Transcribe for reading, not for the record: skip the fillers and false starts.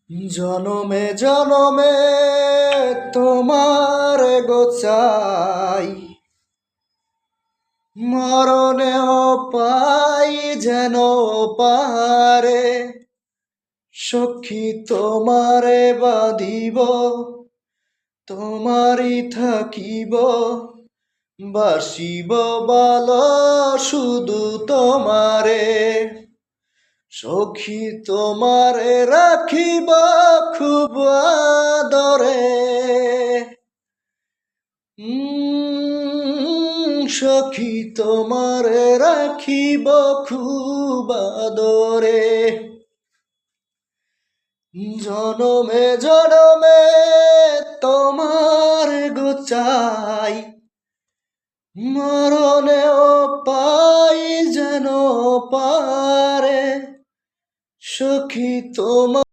জনমে জনমে তোমার গোচাই, মরণেও পাই যেন পারে। সখী তোমারে বাঁধিব, তোমারই থাকিব, বাসিব ভালো শুধু তোমারে। সখী তোমারে রাখিব খুব আদরে। সখী তোমারে রাখিব খুব আদরে। জনমে জনমে তোমার গোচাই, মরণেও পাই যেন পারে। সখী তোমার